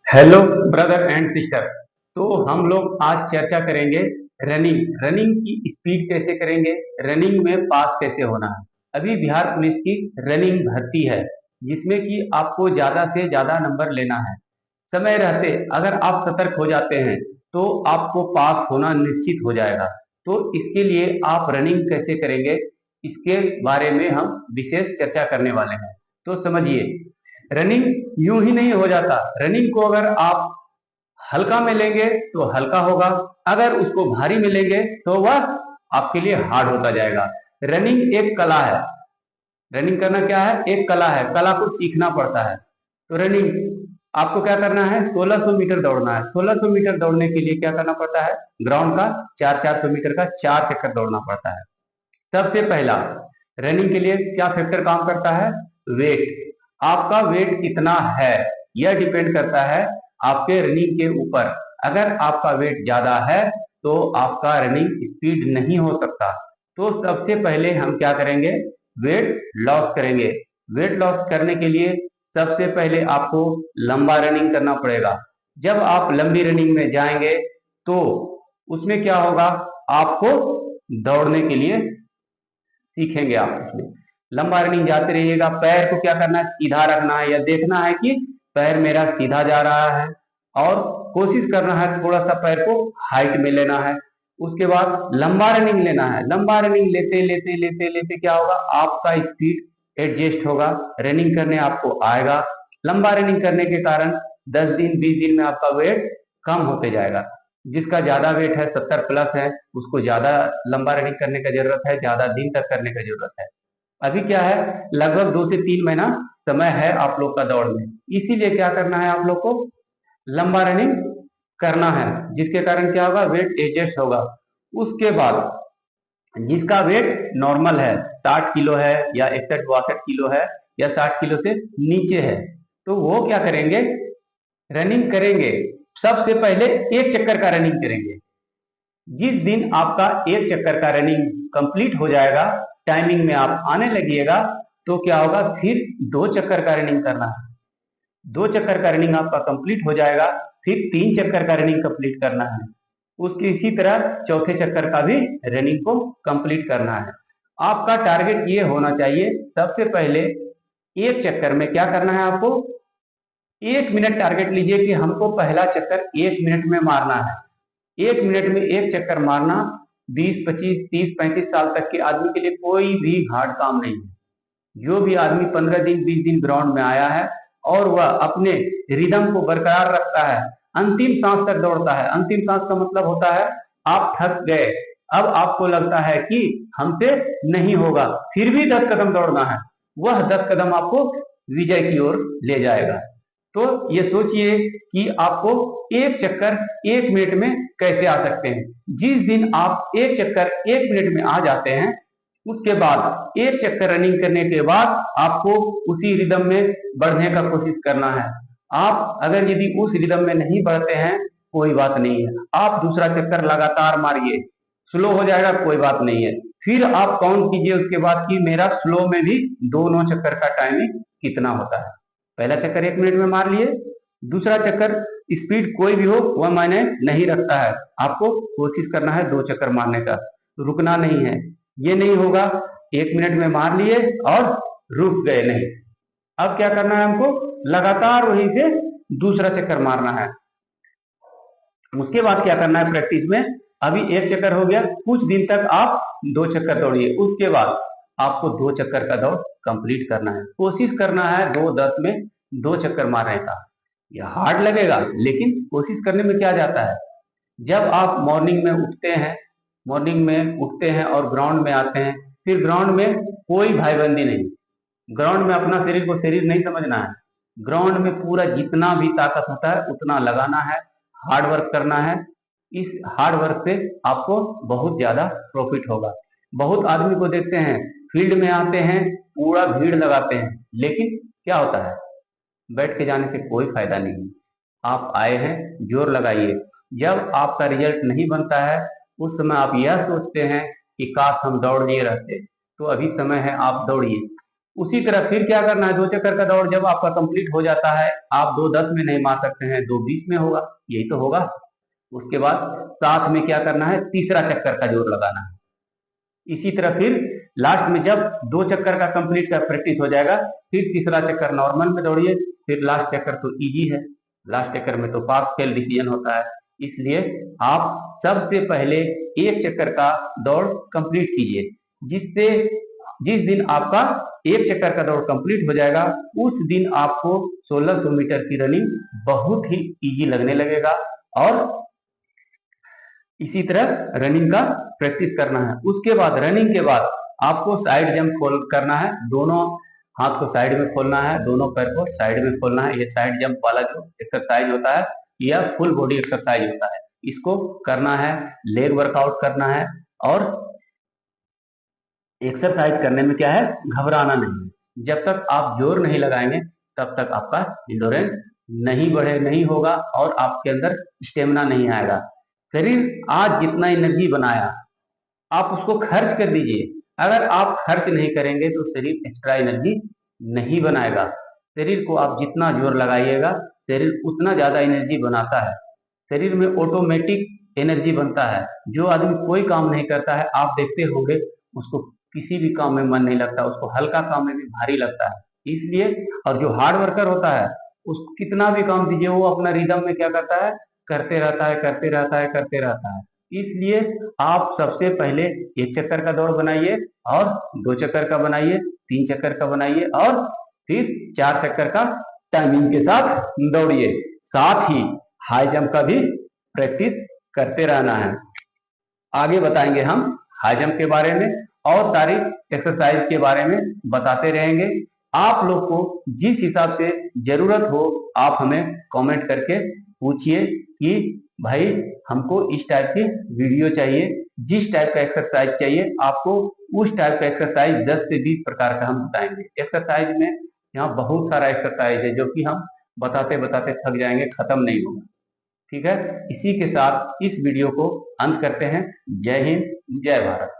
Hello brother and sister. तो हम लोग आज चर्चा करेंगे रनिंग रनिंग की स्पीड कैसे करेंगे, रनिंग में पास कैसे होना है। अभी बिहार पुलिस की रनिंग भर्ती है जिसमें कि आपको ज्यादा से ज्यादा नंबर लेना है। समय रहते अगर आप सतर्क हो जाते हैं तो आपको पास होना निश्चित हो जाएगा। तो इसके लिए आप रनिंग कैसे करेंगे, इसके बारे में हम विशेष चर्चा करने वाले हैं। तो समझिए, रनिंग यूं ही नहीं हो जाता। रनिंग को अगर आप हल्का में लेंगे तो हल्का होगा, अगर उसको भारी में लेंगे तो वह आपके लिए हार्ड होता जाएगा। रनिंग एक कला है। रनिंग करना क्या है? एक कला है, कला को सीखना पड़ता है। तो रनिंग आपको क्या करना है? 1600 मीटर दौड़ना है। 1600 मीटर दौड़ने के लिए क्या करना पड़ता है? ग्राउंड का 400 मीटर का 4 चक्कर दौड़ना पड़ता है। सबसे पहला, रनिंग के लिए क्या फैक्टर काम करता है? वेट। आपका वेट कितना है यह डिपेंड करता है आपके रनिंग के ऊपर। अगर आपका वेट ज्यादा है तो आपका रनिंग स्पीड नहीं हो सकता। तो सबसे पहले हम क्या करेंगे? वेट लॉस करेंगे। वेट लॉस करने के लिए सबसे पहले आपको लंबा रनिंग करना पड़ेगा। जब आप लंबी रनिंग में जाएंगे तो उसमें क्या होगा? आपको दौड़ने के लिए सीखेंगे आप उसमें। लंबा रनिंग जाते रहिएगा। पैर को क्या करना है? सीधा रखना है, या देखना है कि पैर मेरा सीधा जा रहा है, और कोशिश करना है थोड़ा सा पैर को हाइट में लेना है। उसके बाद लंबा रनिंग लेना है। लंबा रनिंग लेते लेते लेते लेते क्या होगा? आपका स्पीड एडजस्ट होगा, रनिंग करने आपको आएगा। लंबा रनिंग करने के कारण 10 दिन 20 दिन में आपका वेट कम होते जाएगा। जिसका ज्यादा वेट है, 70 प्लस है, उसको ज्यादा लंबा रनिंग करने का जरूरत है, ज्यादा दिन तक करने का जरूरत है। अभी क्या है, लगभग 2 से 3 महीना समय है आप लोग का दौड़ में। इसीलिए क्या करना है आप लोग को? लंबा रनिंग करना है, जिसके कारण क्या होगा? वेट एडजस्ट होगा। उसके बाद जिसका वेट नॉर्मल है, 60 किलो है या 61 62 किलो है या 60 किलो से नीचे है, तो वो क्या करेंगे? रनिंग करेंगे। सबसे पहले 1 चक्कर का रनिंग करेंगे। जिस दिन आपका 1 चक्कर का रनिंग कंप्लीट हो जाएगा, टाइमिंग में आप आने लगिएगा, तो क्या होगा? फिर 2 चक्कर का रनिंग करना है। 2 चक्कर का रनिंग आपका कंप्लीट हो जाएगा, फिर 3 चक्कर का रनिंग कंप्लीट करना है। उसकी इसी तरह चौथे चक्कर का भी रनिंग को कंप्लीट करना है। आपका टारगेट ये होना चाहिए, सबसे पहले 1 चक्कर में क्या करना है आपको? 1 मिनट टारगेट लीजिए कि हमको पहला चक्कर 1 मिनट में मारना है। 1 मिनट में 1 चक्कर मारना 20 25 30 35 साल तक के आदमी के लिए कोई भी हार्ड काम नहीं है। जो भी आदमी 15 दिन 20 दिन ग्राउंड में आया है और वह अपने रिदम को बरकरार रखता है, अंतिम सांस तक दौड़ता है। अंतिम सांस का मतलब होता है आप थक गए, अब आपको लगता है कि हमसे नहीं होगा, फिर भी 10 कदम दौड़ना है। वह 10 कदम आपको विजय की ओर ले जाएगा। तो ये सोचिए कि आपको 1 चक्कर 1 मिनट में कैसे आ सकते हैं। जिस दिन आप 1 चक्कर 1 मिनट में आ जाते हैं, उसके बाद 1 चक्कर रनिंग करने के बाद आपको उसी रिदम में बढ़ने का कोशिश करना है। आप अगर यदि उस रिदम में नहीं बढ़ते हैं, कोई बात नहीं है, आप दूसरा चक्कर लगातार मारिए। स्लो हो जाएगा, कोई बात नहीं है। फिर आप काउंट कीजिए उसके बाद कि मेरा स्लो में भी दोनों चक्कर का टाइमिंग कितना होता है। पहला चक्कर 1 मिनट में मार लिए, दूसरा चक्कर स्पीड कोई भी हो वह मायने नहीं रखता है, आपको कोशिश करना है 2 चक्कर मारने का, रुकना नहीं है। ये नहीं होगा 1 मिनट में मार लिए और रुक गए, नहीं। अब क्या करना है हमको? लगातार वहीं से दूसरा चक्कर मारना है। उसके बाद क्या करना है प्रैक्टिस में? अभी 1 चक्कर हो गया, कुछ दिन तक आप 2 चक्कर दौड़िए। उसके बाद आपको 2 चक्कर का दौड़ कंप्लीट करना है। कोशिश करना है 2:10 में 2 चक्कर मारने का। यह हार्ड लगेगा, लेकिन कोशिश करने में क्या जाता है। जब आप मॉर्निंग में उठते हैं और ग्राउंड में आते हैं, फिर ग्राउंड में कोई भाईबंदी नहीं। ग्राउंड में अपना शरीर को शरीर नहीं समझना है। ग्राउंड में पूरा जितना भी ताकत होता है उतना लगाना है, हार्ड वर्क करना है। इस हार्ड वर्क से आपको बहुत ज्यादा प्रॉफिट होगा। बहुत आदमी को देखते हैं, फील्ड में आते हैं, पूरा भीड़ लगाते हैं, लेकिन क्या होता है? बैठ के जाने से कोई फायदा नहीं। आप आए हैं, जोर लगाइए। जब आपका रिजल्ट नहीं बनता है, उस समय आप यह सोचते हैं कि काश हम दौड़ लिए रहते। तो अभी समय है, आप दौड़िए। उसी तरह फिर क्या करना है, 2 चक्कर का दौड़ जब आपका कंप्लीट हो जाता है, आप 2:10 में नहीं मार सकते हैं, 2:20 में होगा, यही तो होगा। उसके बाद साथ में क्या करना है, तीसरा चक्कर का जोर लगाना है। इसी तरह फिर लास्ट में जब 2 चक्कर का कंप्लीट का प्रैक्टिस हो जाएगा, फिर तीसरा चक्कर नॉर्मल में दौड़िए, फिर लास्ट चक्कर तो इजी है, लास्ट चक्कर में तो पास फेल डिसीजन होता है। इसलिए आप सबसे पहले एक चक्कर का दौड़ कंप्लीट कीजिए, जिससे जिस दिन आपका एक चक्कर का दौड़ कंप्लीट हो जाएगा, उस दिन आपको 1600 मीटर की रनिंग बहुत ही इजी लगने लगेगा। और इसी तरह रनिंग का प्रैक्टिस करना है। उसके बाद रनिंग के बाद आपको साइड जंप खोल करना है, दोनों हाथ को साइड में खोलना है, दोनों पैर को साइड में खोलना है। ये साइड जंप वाला जो एक्सरसाइज होता है, यह फुल बॉडी एक्सरसाइज होता है, इसको करना है, लेग वर्कआउट करना है। और एक्सरसाइज करने में क्या है, घबराना नहीं। जब तक आप जोर नहीं लगाएंगे तब तक आपका इंडोरेंस नहीं बढ़े नहीं होगा और आपके अंदर स्टेमिना नहीं आएगा। शरीर आज जितना एनर्जी बनाया, आप उसको खर्च कर दीजिए। अगर आप खर्च नहीं करेंगे तो शरीर एक्स्ट्रा एनर्जी नहीं बनाएगा। शरीर को आप जितना जोर लगाइएगा, शरीर उतना ज्यादा एनर्जी बनाता है। शरीर में ऑटोमेटिक एनर्जी बनता है। जो आदमी कोई काम नहीं करता है, आप देखते होंगे उसको किसी भी काम में मन नहीं लगता, उसको हल्का काम में भी भारी लगता है। इसलिए और जो हार्ड वर्कर होता है, उसको कितना भी काम दीजिए, वो अपना रिदम में क्या करता है, करते रहता है, करते रहता है, करते रहता है। इसलिए आप सबसे पहले एक चक्कर का दौड़ बनाइए, और 2 चक्कर का बनाइए, 3 चक्कर का बनाइए, और फिर 4 चक्कर का टाइमिंग के साथ दौड़िए। साथ ही हाई जंप का भी प्रैक्टिस करते रहना है। आगे बताएंगे हम हाई जंप के बारे में, और सारी एक्सरसाइज के बारे में बताते रहेंगे। आप लोग को जिस हिसाब से जरूरत हो, आप हमें कमेंट करके पूछिए कि भाई हमको इस टाइप की वीडियो चाहिए, जिस टाइप का एक्सरसाइज चाहिए आपको, उस टाइप का एक्सरसाइज 10 से 20 प्रकार का हम बताएंगे। एक्सरसाइज में यहाँ बहुत सारा एक्सरसाइज है, जो कि हम बताते बताते थक जाएंगे, खत्म नहीं होगा। ठीक है, इसी के साथ इस वीडियो को अंत करते हैं। जय हिंद, जय भारत।